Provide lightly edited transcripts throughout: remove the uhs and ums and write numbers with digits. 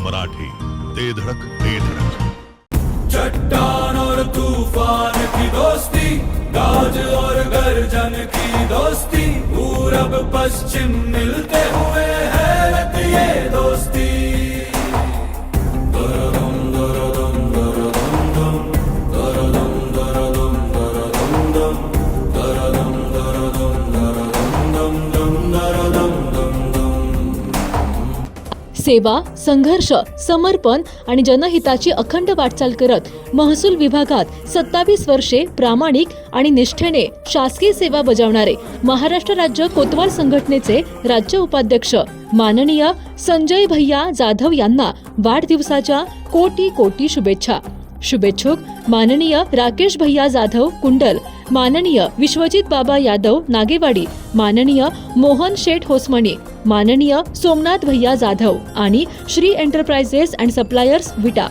मराठी, ते धडक ते धडक। चट्टान और तूफान की दोस्ती, गाज और गर्जन की दोस्ती, पूरब पश्चिम मिलते हुए हैरत ये दोस्ती। दुरुदुम दुरुदुम दुरुदुम दुम, दुरुदुम दुरुदुम दुरुदुम दुम, दुरुदुम दुरुदुम दुरुदुम दुम, दुरुदुम दुम दुम। सेवा, संघर्ष, समर्पण आणि जनहिताची अखंड वाटचाल करत महसूल विभागात 27 वर्षे प्रामाणिक आणि निष्ठेने शासकीय सेवा बजावणारे महाराष्ट्र राज्य कोतवाल संघटनेचे राज्य उपाध्यक्ष माननीय संजय भैया जाधव यांना वाढदिवसाच्या कोटी कोटी शुभेच्छा। शुभेच्छुक माननीय राकेश भैया जाधव कुंडल, माननीय विश्वजित बाबा यादव नागेवाडी, माननीय मोहन शेठ होसमणी, माननीय सोमनाथ भैया जाधव आणि श्री एंटरप्राइजेस अँड सप्लायर्स विटा।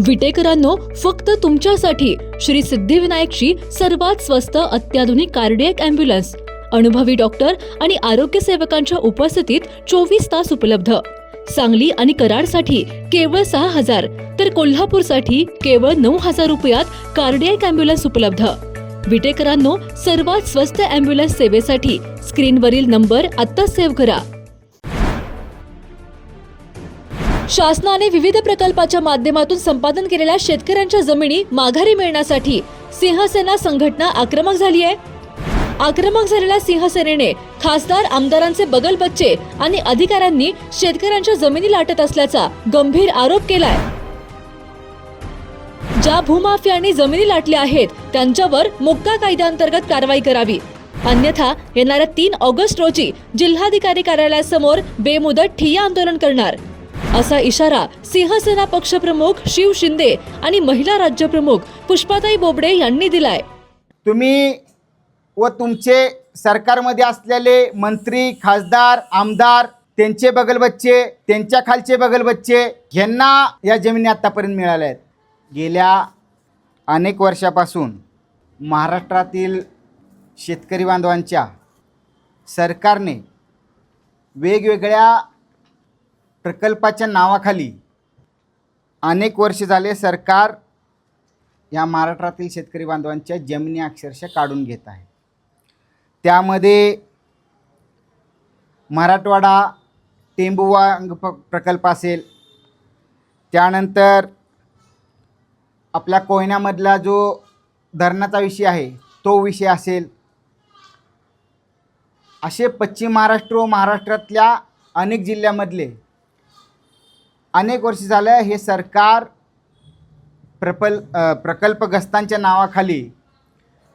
विटेकरांनो, फक्त तुमच्यासाठी श्री सिद्धिविनायकची सर्वात स्वस्त अत्याधुनिक कार्डियक ॲम्ब्युलन्स, अनुभवी डॉक्टर आणि आरोग्य सेवकांच्या उपस्थितीत 24 तास उपलब्ध। सांगली आणि कराडसाठी केवळ 6,000 तर कोल्हापूरसाठी केवळ 9,000 रुपयात कार्डियक ॲम्ब्युलन्स उपलब्ध। विटेकरांनो, सर्वात स्वस्त ॲम्ब्युलन्स सेवेसाठी स्क्रीनवरील नंबर आत्ताच सेव्ह करा। शासनाने विविध प्रकल्पाच्या माध्यमातून संपादन केलेल्या शेतकऱ्यांच्या जमिनी माघारी मिळण्यासाठी सिंहसेना संघटना आक्रमक झाली आहे। आक्रमक झालेल्या सिंहसेनेने खासदार आमदारांचे बगलबच्चे आणि अधिकाऱ्यांनी शेतकऱ्यांच्या जमिनी लाटत असल्याचा गंभीर आरोप केलाय। ज्या भूमाफियांनी जमिनी लाटल्या आहेत त्यांच्यावर मोक्का कायद्याअंतर्गत कारवाई करावी, अन्यथा येणाऱ्या 3 ऑगस्ट रोजी जिल्हाधिकारी कार्यालयासमोर बेमुदत ठिय्या आंदोलन करणार, असा इशारा सिंहसेना पक्षप्रमुख शिव शिंदे आणि महिला राज्यप्रमुख पुष्पाताई बोबडे यांनी दिलाय। तुम्ही व तुमचे सरकारमध्ये असलेले मंत्री, खासदार, आमदार, त्यांचे बगलबच्चे, त्यांच्या खालचे बगलबच्चे यांना या जमिनी आत्तापर्यंत मिळाल्या आहेत। गेल्या अनेक वर्षापासून महाराष्ट्रातील शेतकरी बांधवांच्या सरकारने वेगवेगळ्या प्रकल्पाच्या नावाखाली अनेक वर्ष झाले सरकार या महाराष्ट्रातील शेतकरी बांधवांच्या जमिनी अक्षरशः काढून घेत आहे। त्यामध्ये मराठवाडा टेंबुवांग प्रकल्प असेल, त्यानंतर आपल्या कोयनामधला जो धरणाचा विषय आहे तो विषय असेल, असे पश्चिम महाराष्ट्र व महाराष्ट्रातल्या अनेक जिल्ह्यामधले अनेक वर्ष झालं हे सरकार प्रकल्पग्रस्तांच्या नावाखाली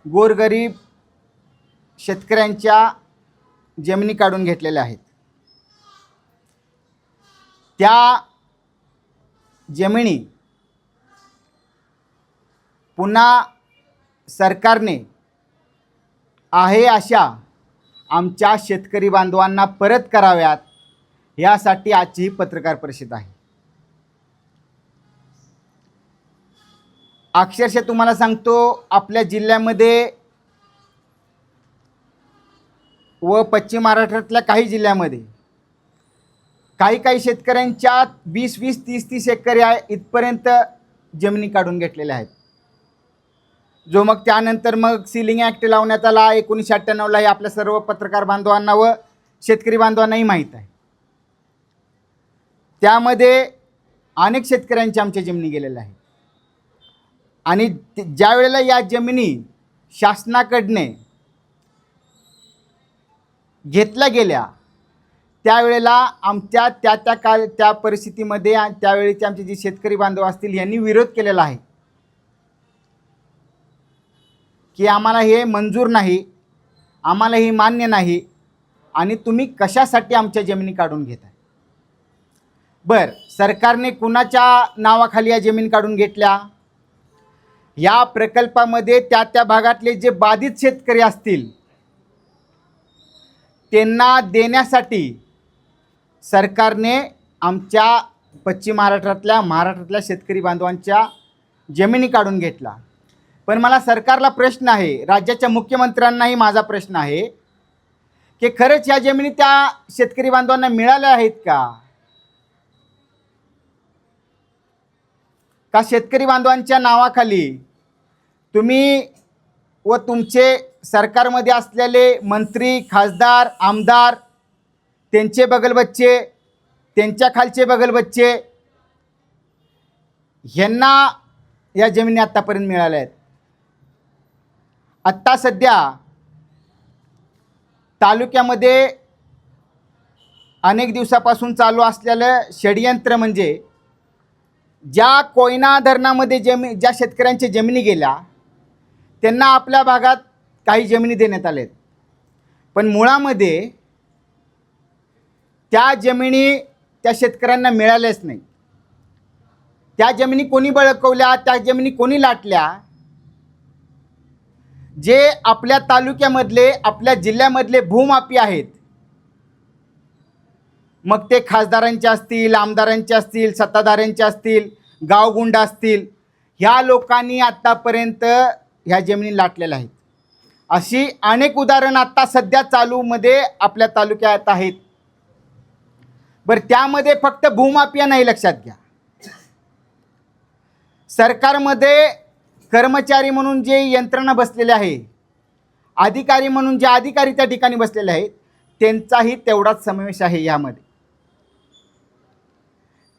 गोरगरीब शेतकऱ्यांच्या जमिनी काढून घेतलेल्या आहेत। त्या जमिनी पुन्हा सरकारने आहे अशा आमच्या शेतकरी बांधवांना परत कराव्यात, यासाठी आजची ही पत्रकार परिषद आहे। अक्षरशः तुम्हाला सांगतो, आपल्या जिल्ह्यामध्ये व पश्चिम महाराष्ट्रातल्या काही जिल्ह्यामध्ये काही शेतकऱ्यांच्या 20-20, 30-30 एकर इथपर्यंत जमिनी काढून घेतलेल्या आहेत, जो मग त्यानंतर मग सीलिंग ॲक्ट लावण्यात आला 1998ला। हे आपल्या सर्व पत्रकार बांधवांना व शेतकरी बांधवांनाही माहीत आहे। त्यामध्ये अनेक शेतकऱ्यांच्या आमच्या जमिनी गेलेल्या आहेत आणि ज्या वेळेला या जमिनी शासनाकडने घेतल्या गेल्या त्यावेळेला आमच्या त्या परिस्थितीमध्ये त्यावेळेचे आमचे जे शेतकरी बांधव असतील यांनी विरोध केलेला आहे की आम्हाला हे मंजूर नाही, आम्हाला हे मान्य नाही आणि तुम्ही कशासाठी आमच्या जमिनी काढून घेताय। बर, सरकारने कुणाच्या नावाखाली या जमीन काढून घेतल्या? या प्रकल्पामध्ये त्या भागातले जे बाधित शेतकरी असतील त्यांना देण्यासाठी सरकारने आमच्या पश्चिम महाराष्ट्रातल्या शेतकरी बांधवांच्या जमिनी काढून घेतला। पण मला सरकारला प्रश्न आहे, राज्याच्या मुख्यमंत्र्यांनाही माझा प्रश्न आहे की खरंच ह्या जमिनी त्या शेतकरी बांधवांना मिळाल्या आहेत का शेतकरी बांधवांच्या नावाखाली तुम्ही व तुमचे सरकारमध्ये असलेले मंत्री, खासदार, आमदार, त्यांचे बगलबच्चे, त्यांच्या खालचे बगलबच्चे ह्यांना या जमिनी आत्तापर्यंत मिळाल्या आहेत. आत्ता सध्या तालुक्यामध्ये अनेक दिवसापासून चालू असलेलं षडयंत्र म्हणजे ज्या कोयना धरणामध्ये ज्या शेतकऱ्यांच्या जमिनी गेल्या त्यांना आपल्या भागात काही जमिनी देण्यात आल्या, पण मुळामध्ये त्या जमिनी त्या शेतकऱ्यांना मिळाल्याच नाही. त्या जमिनी कोणी बळकवल्या, त्या जमिनी कोणी लाटल्या? जे आपल्या तालुक्यामधले, आपल्या जिल्ह्यामधले भूमाफी आहेत, मग ते खासदारांचे असतील, आमदारांचे असतील, सत्ताधाऱ्यांचे असतील, गावगुंड असतील, ह्या लोकांनी आत्तापर्यंत ह्या जमिनी लाटलेल्या आहेत. अशी अनेक उदाहरणं आत्ता सध्या चालूमध्ये आपल्या तालुक्यात आहेत. बरं, त्यामध्ये फक्त भूमाफिया नाही, लक्षात घ्या. सरकारमध्ये कर्मचारी म्हणून जे यंत्रणा बसलेले आहे, अधिकारी म्हणून जे अधिकारी त्या ठिकाणी बसलेले आहेत, त्यांचाही तेवढाच समावेश आहे. यामध्ये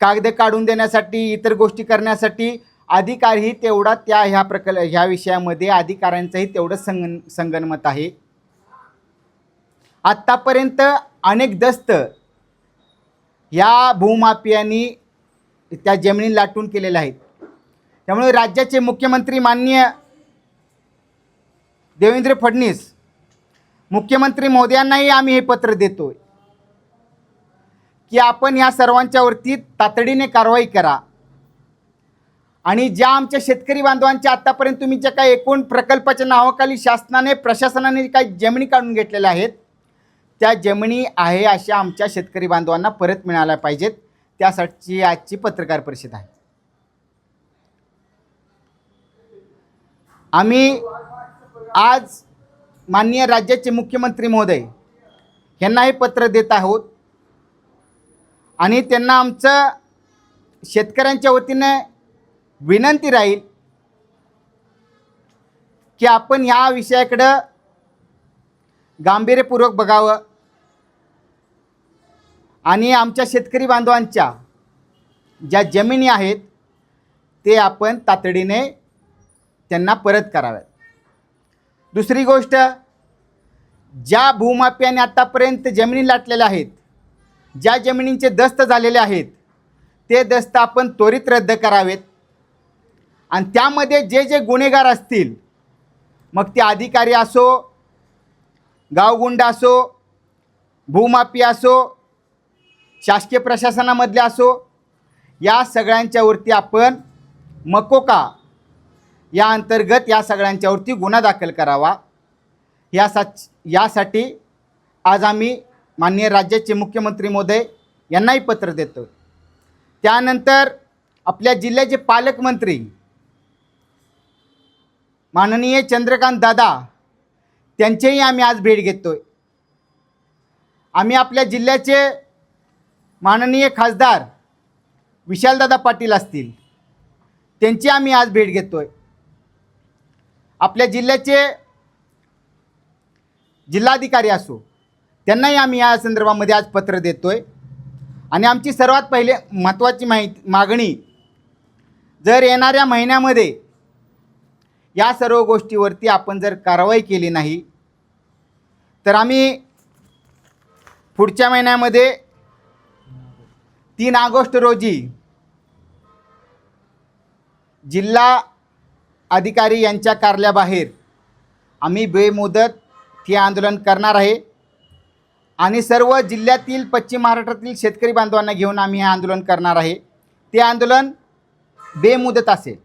कागद काढून देण्यासाठी, इतर गोष्टी करण्यासाठी अधिकारीही तेवढा ह्या विषयामध्ये अधिकाऱ्यांचंही तेवढं संगनमत आहे. आत्तापर्यंत अनेक दस्त या भूमाफियांनी त्या जमिनी लाटून केलेल्या आहेत. त्यामुळे राज्याचे मुख्यमंत्री माननीय देवेंद्र फडणवीस मुख्यमंत्री महोदयांनाही आम्ही हे पत्र देतोय की आपण ह्या सर्वांच्यावरती तातडीने कारवाई करा आणि ज्या आमच्या शेतकरी बांधवांच्या आत्तापर्यंत तुम्ही ज्या काही एकूण प्रकल्पाच्या नावाखाली शासनाने, प्रशासनाने काही जमिनी काढून घेतलेल्या आहेत, त्या जमिनी आहे अशा आमच्या शेतकरी बांधवांना परत मिळाल्या पाहिजेत. त्यासाठी आजची पत्रकार परिषद आहे. आम्ही आज माननीय राज्याचे मुख्यमंत्री महोदय यांना हे पत्र देत आहोत आणि त्यांना आमचं शेतकऱ्यांच्या वतीने विनंती राहील की आपण ह्या विषयाकडं गांभीर्यपूर्वक बघावं आणि आमच्या शेतकरी बांधवांच्या ज्या जमिनी आहेत ते आपण तातडीने त्यांना परत कराव्यात. दुसरी गोष्ट, ज्या भूमाफियांनी आत्तापर्यंत जमिनी लाटलेल्या आहेत, ज्या जमिनींचे दस्त झालेले आहेत, ते दस्त आपण त्वरित रद्द करावेत आणि त्यामध्ये जे जे गुन्हेगार असतील, मग ते अधिकारी असो, गावगुंड असो, भूमाफी असो, शासकीय प्रशासनामधले असो, या सगळ्यांच्यावरती आपण मकोका या अंतर्गत या सगळ्यांच्यावरती गुन्हा दाखल करावा. यासाठी आज आम्ही माननीय राज्याचे मुख्यमंत्री महोदय यांनाही पत्र देतो. त्यानंतर आपल्या जिल्ह्याचे पालकमंत्री माननीय चंद्रकांत दादा त्यांचेही आम्ही आज भेट घेतोय. आम्ही आपल्या जिल्ह्याचे माननीय खासदार विशालदादा पाटील असतील, त्यांची आम्ही आज भेट घेतोय. आपल्या जिल्ह्याचे जिल्हाधिकारी असो, त्यांनाही आम्ही या संदर्भामध्ये आज पत्र देतोय. आणि आमची सर्वात पहिले महत्त्वाची मागणी, जर येणाऱ्या महिन्यामध्ये या सर्व गोष्टीवरती आपण जर कारवाई केली नाही तर आम्ही पुढच्या महिन्यामध्ये 3 ऑगस्ट रोजी जिल्हा अधिकारी यांच्या कार्यालयाबाहेर आम्ही बेमुदत ठिय्या आंदोलन करणार आहे आणि सर्व जिल्ह्यातील पश्चिम महाराष्ट्रातील शेतकरी बांधवांना घेऊन आम्ही हे आंदोलन करणार आहे. ते आंदोलन बेमुदत असेल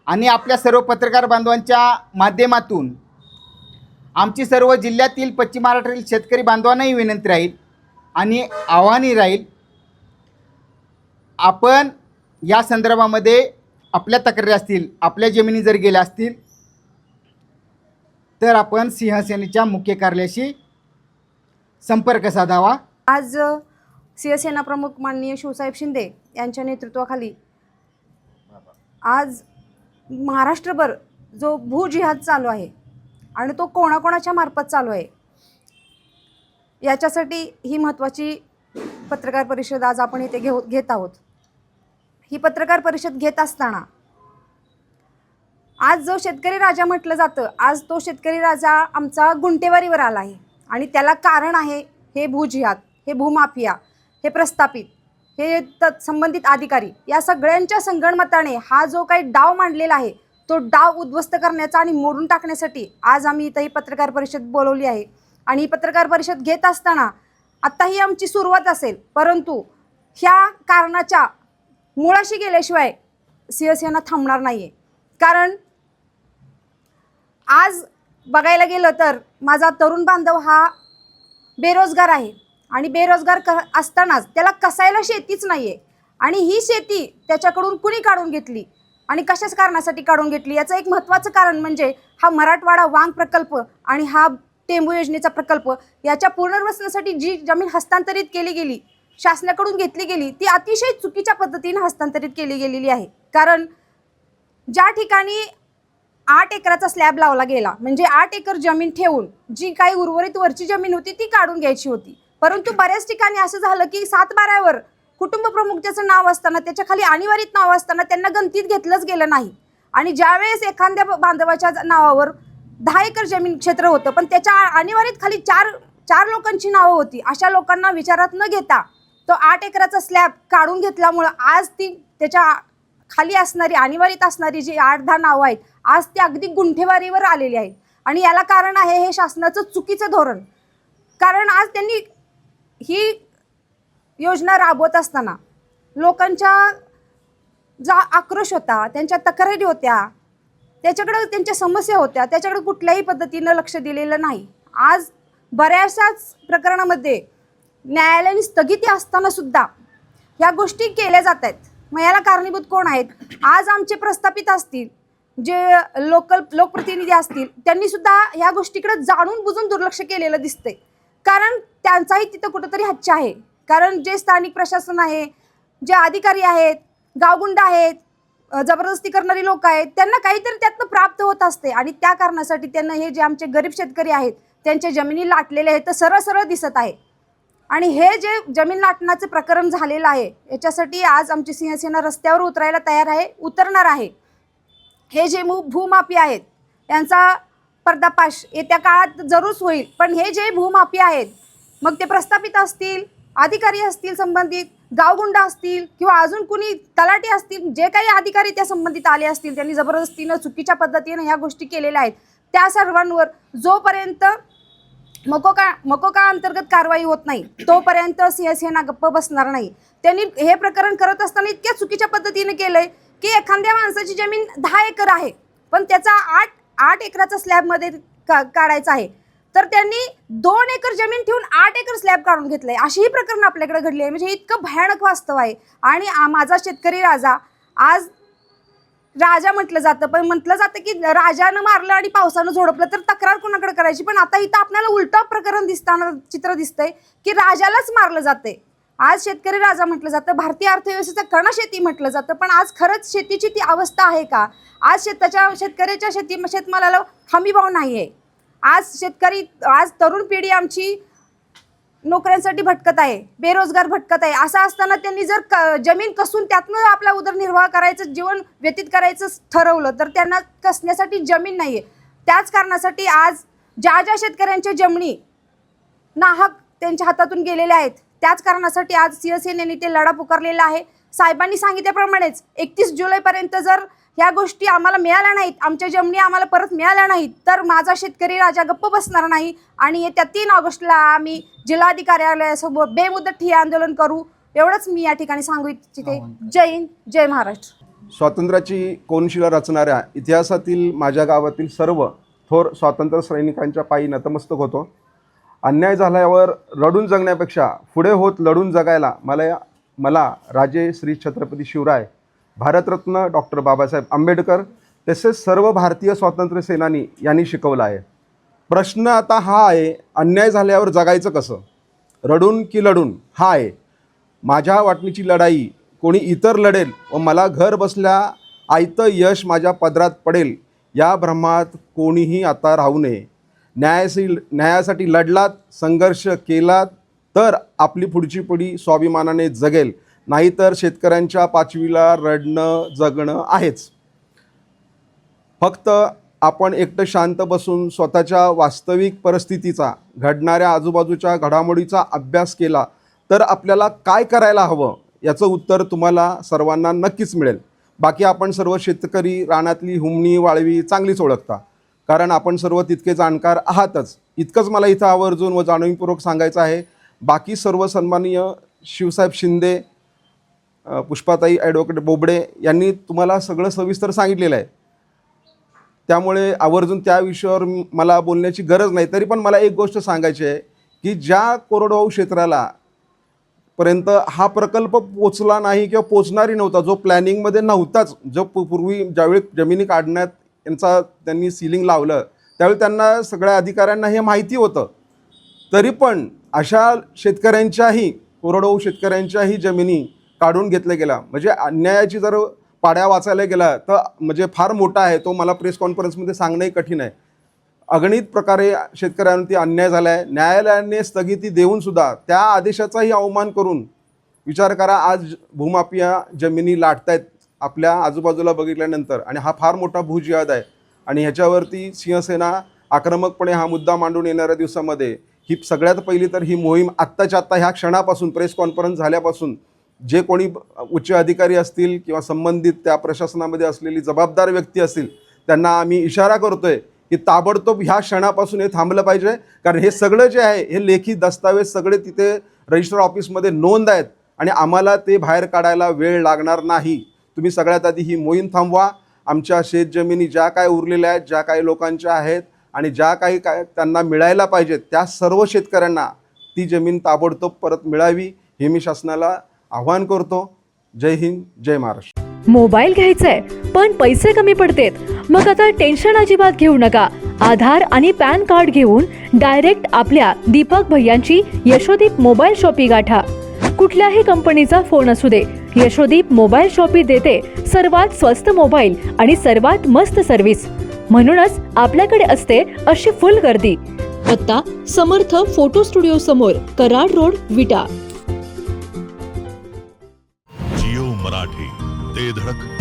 आणि आपल्या सर्व पत्रकार बांधवांच्या माध्यमातून आमची सर्व जिल्ह्यातील पश्चिम महाराष्ट्रातील शेतकरी बांधवांनाही विनंती राहील आणि आव्हानही राहील, आपण या संदर्भामध्ये आपल्या तक्रारी असतील, आपल्या जमिनी जर गेल्या असतील तर आपण सिंहसेनेच्या मुख्य कार्यालयाशी संपर्क साधावा. आज शिवसेना प्रमुख माननीय शिवसाहेब शिंदे यांच्या नेतृत्वाखाली आज महाराष्ट्रभर जो भूजिहाद चालू आहे आणि तो कोणाकोणाच्या मार्फत चालू आहे याच्यासाठी ही महत्त्वाची पत्रकार परिषद आज आपण इथे घेत आहोत. ही पत्रकार परिषद घेत असताना आज जो शेतकरी राजा म्हटलं जातं, आज तो शेतकरी राजा आमचा गुंटेवारीवर आला आहे आणि त्याला कारण आहे हे भूजिहाद, हे भूमाफिया, हे प्रस्थापित, हे संबंधित अधिकारी या सगळ्यांच्या संगणमताने हा जो काही डाव मांडलेला आहे तो डाव उद्ध्वस्त करण्याचा आणि मोडून टाकण्यासाठी आज आम्ही इथं ही पत्रकार परिषद बोलवली आहे. आणि ही पत्रकार परिषद घेत असताना आत्ता ही आमची सुरुवात असेल, परंतु ह्या कारणाच्या मुळाशी गेल्याशिवाय शिवसेना थांबणार नाही आहे. कारण आज बघायला गेलं तर माझा तरुण बांधव हा बेरोजगार आहे आणि बेरोजगार असतानाच त्याला कसायला शेतीच नाही आहे आणि ही शेती त्याच्याकडून कुणी काढून घेतली आणि कशाच कारणासाठी काढून घेतली याचं एक महत्त्वाचं कारण म्हणजे हा मराठवाडा वांग प्रकल्प आणि हा टेंबू योजनेचा प्रकल्प याच्या पुनर्वसनासाठी जी जमीन हस्तांतरित केली गेली, शासनाकडून घेतली गेली, ती अतिशय चुकीच्या पद्धतीने हस्तांतरित केली गेलेली आहे. कारण ज्या ठिकाणी 8 एकराचा स्लॅब लावला गेला म्हणजे 8 एकर जमीन ठेवून जी काही उर्वरित वरची जमीन होती ती काढून घ्यायची होती, परंतु बऱ्याच ठिकाणी असं झालं की 7/12वर कुटुंब प्रमुख ज्याचं नाव असताना त्याच्या खाली अनिवार्यत नाव असताना त्यांना गणतीत घेतलंच गेलं नाही. आणि ज्यावेळेस एखाद्या बांधवाच्या नावावर 10 एकर जमीन क्षेत्र होतं पण त्याच्या अनिवार्यत खाली चार लोकांची नावं होती, अशा लोकांना विचारात न घेता तो 8 एकराचा स्लॅब काढून घेतल्यामुळं आज ती त्याच्या खाली असणारी अनिवार्यत असणारी जी 8-10 नावं आहेत आज ती अगदी गुंठेवारीवर आलेली आहेत. आणि याला कारण आहे हे शासनाचं चुकीचं धोरण. कारण आज त्यांनी ही योजना राबवत असताना लोकांच्या जा आक्रोश होता, त्यांच्या तक्रारी होत्या, त्याच्याकडे त्यांच्या समस्या होत्या, त्याच्याकडे कुठल्याही पद्धतीनं लक्ष दिलेलं नाही. आज बऱ्याचशाच प्रकरणामध्ये न्यायालयाने स्थगिती असताना सुद्धा ह्या गोष्टी केल्या जात आहेत. मग याला कारणीभूत कोण आहेत? आज आमचे प्रस्थापित असतील, जे लोकप्रतिनिधी असतील, त्यांनी सुद्धा ह्या गोष्टीकडे जाणून बुजून दुर्लक्ष केलेलं दिसतंय. कारण त्यांचाही तिथं कुठंतरी हच्च आहे. कारण जे स्थानिक प्रशासन आहे, जे अधिकारी आहेत, गावगुंड आहेत, जबरदस्ती करणारी लोक आहेत, त्यांना काहीतरी त्यातनं प्राप्त होत असते आणि त्या कारणासाठी त्यांना हे जे आमचे गरीब शेतकरी आहेत त्यांच्या जमिनी लाटलेल्या आहेत तर सरळ सरळ दिसत आहे. आणि हे जे जमीन लाटण्याचं प्रकरण झालेलं आहे याच्यासाठी आज आमची शिवसेना रस्त्यावर उतरायला तयार आहे, उतरणार आहे. हे जे भूमाफिया आहेत यांचा पर्दाफाश येत्या काळात जरूर होईल. पण हे जे भूमाफिया आहेत, मग ते प्रस्थापित असतील, अधिकारी असतील, संबंधित गावगुंड असतील किंवा अजून कुणी तलाठी असतील, जे काही अधिकारी त्या संबंधित आले असतील त्यांनी जबरदस्तीनं चुकीच्या ह्या गोष्टी केलेल्या आहेत, त्या सर्वांवर जोपर्यंत मकोका अंतर्गत कारवाई होत नाही तोपर्यंत शिवसेना गप्प बसणार नाही. त्यांनी हे प्रकरण करत असताना इतक्या चुकीच्या पद्धतीने केलंय की एखाद्या माणसाची जमीन 10 एकर आहे पण त्याचा 8 एकराचा स्लॅबमध्ये काढायचा आहे, तर त्यांनी 2 एकर जमीन ठेवून 8 एकर स्लॅब काढून घेतलंय. अशी ही प्रकरण आपल्याकडे घडली आहे. म्हणजे इतकं भयानक वास्तव आहे. आणि माझा शेतकरी राजा आज राजा म्हटलं जातं, पण म्हटलं जातं की राजानं मारलं आणि पावसानं झोडपलं तर तक्रार कोणाकडे करायची. पण आता इथं आपल्याला उलटं प्रकरण चित्र दिसतंय की राजालाच मारलं जातंय. आज शेतकरी राजा म्हटलं जातं, भारतीय अर्थव्यवस्थेचा कणा शेती म्हटलं जातं, पण आज खरंच शेतीची ती अवस्था आहे का? आज शेतकऱ्याच्या शेतमालाला हमीभाव नाही आहे. आज तरुण पिढी आमची नोकऱ्यांसाठी भटकत आहे, बेरोजगार भटकत आहे. असं असताना त्यांनी जर जमीन कसून त्यातनं आपला उदरनिर्वाह करायचं, जीवन व्यतीत करायचं ठरवलं तर त्यांना कसण्यासाठी जमीन नाही आहे. त्याच कारणासाठी आज ज्या शेतकऱ्यांच्या जमिनी नाहक त्यांच्या हातातून गेलेल्या आहेत त्याच कारणासाठी आज शिवसेनेने ते लढा पुकारलेला आहे. साहेबांनी सांगितल्याप्रमाणेच 31 जुलैपर्यंत जर ह्या गोष्टी आम्हाला मिळाल्या नाहीत, आमच्या जमिनी आम्हाला परत मिळाल्या नाहीत, तर माझा शेतकरी राजा गप्प बसणार नाही. आणि येत्या 3 ऑगस्टला आम्ही जिल्हाधिकाऱ्यालयासमोर बेमुदत ठिय्या आंदोलन करू. एवढंच मी या ठिकाणी सांगू इच्छिते. जय हिंद, जय महाराष्ट्र. स्वातंत्र्याची कोनशिला रचणाऱ्या इतिहासातील माझ्या गावातील सर्व थोर स्वातंत्र्य सैनिकांच्या पायी नतमस्तक होतो. अन्याय झाल्यावर रडून जगण्यापेक्षा पुढे होत लढून जगायला मला राजे श्री छत्रपती शिवराय, भारतरत्न डॉक्टर बाबासाहेब आंबेडकर तसेच सर्व भारतीय स्वातंत्र्य सेनानी यांनी शिकवलं आहे. प्रश्न आता हा आहे, अन्याय झाल्यावर जगायचं कसं? रडून की लढून हा आहे. माझ्या वाटणीची लढाई कोणी इतर लढेल व मला घर बसल्या आयतं यश माझ्या पदरात पडेल, या भ्रमात कोणीही आता राहू नये. न्यायासाठी लढलात, संघर्ष केलात तर आपली पुढची पिढी स्वाभिमानाने जगेल, नाहीतर शेतकऱ्यांच्या पाचवीला रडणं जगणं आहेच. फक्त आपण एकटं शांत बसून स्वतःच्या वास्तविक परिस्थितीचा, घडणाऱ्या आजूबाजूच्या घडामोडीचा अभ्यास केला तर आपल्याला काय करायला हवं याचं उत्तर तुम्हाला सर्वांना नक्कीच मिळेल. बाकी आपण सर्व शेतकरी रानातली हुमणी वाळवी चांगलीच ओळखता, कारण आपण सर्व तितके जाणकार आहातच. इतकंच मला इथं आवर्जून व जाणीवपूर्वक सांगायचं आहे. बाकी सर्व सन्माननीय शिवसाहेब शिंदे, पुष्पाताई ॲडव्होकेट बोबडे यांनी तुम्हाला सगळं सविस्तर सांगितलेलं आहे, त्यामुळे आवर्जून त्या विषयावर मला बोलण्याची गरज नाही. तरी पण मला एक गोष्ट सांगायची आहे की ज्या कोरडवाहू क्षेत्राला पर्यंत हा प्रकल्प पोचला नाही किंवा पोचणारही नव्हता, जो प्लॅनिंगमध्ये नव्हताच, जो पूर्वी ज्यावेळी जमिनी काढण्यात त्यांनी सीलिंग लावलं त्यावेळी त्यांना सगळ्या अधिकाऱ्यांना हे माहिती होतं, तरी पण अशा शेतकऱ्यांच्याही, कोरडवाहू शेतकऱ्यांच्याही जमिनी काढून घेतल्या गेल्या. म्हणजे अन्यायाची जर पाड्या वाचायला गेला तर म्हणजे फार मोठा आहे, तो मला प्रेस कॉन्फरन्समध्ये सांगणंही कठीण आहे. अगणित प्रकारे शेतकऱ्यांवरती अन्याय झाला आहे. न्यायालयाने स्थगिती देऊनसुद्धा त्या आदेशाचाही अवमान करून विचार करा, आज भूमाफिया जमिनी लाटतायत आपल्या आजूबाजूला बघितल्यानंतर, आणि हा फार मोठा भूजिहाद आहे. आणि ह्याच्यावरती शिवसेना आक्रमकपणे हा मुद्दा मांडून येणाऱ्या दिवसामध्ये ही सगळ्यात पहिली तर ही मोहीम आत्ताच्या आत्ता ह्या क्षणापासून, प्रेस कॉन्फरन्स झाल्यापासून जे कोणी उच्च अधिकारी असतील किंवा संबंधित त्या प्रशासनामध्ये असलेली जबाबदार व्यक्ती असतील त्यांना आम्ही इशारा करतोय की ताबडतोब ह्या क्षणापासून हे थांबलं पाहिजे. कारण हे सगळं जे आहे हे लेखी दस्तावेज सगळे तिथे रजिस्टर ऑफिसमध्ये नोंद आहेत आणि आम्हाला ते बाहेर काढायला वेळ लागणार नाही. तुम्ही सगळ्यात आधी ही मोहीम थांबवा. आमच्या शेतजमिनी ज्या काय उरलेल्या आहेत, ज्या काही लोकांच्या आहेत आणि ज्या काही त्यांना मिळायला पाहिजेत, त्या सर्व शेतकऱ्यांना ती जमीन ताबडतोब परत मिळावी हे मी शासनाला आवाहन करतो. जय हिंद, जय महाराष्ट्र. मोबाईल घ्यायचाय पण पैसे कमी पडतेत, मग आता टेन्शन अजिबात घेऊ नका. आधार आणि पॅन कार्ड घेऊन डायरेक्ट आपल्या दीपक भैयांची यशोदीप मोबाईल शॉपी गाठा. कुठल्याही कंपनीचा फोन असू दे, यशोदीप मोबाईल शॉपी देते सर्वात स्वस्त मोबाईल आणि सर्वात मस्त सर्व्हिस. म्हणूनच आपल्याकडे असते अशी फुल गर्दी. पत्ता समर्थ फोटो स्टुडिओ समोर, कराड रोड, विटा. जिओ मराठी, ते धडक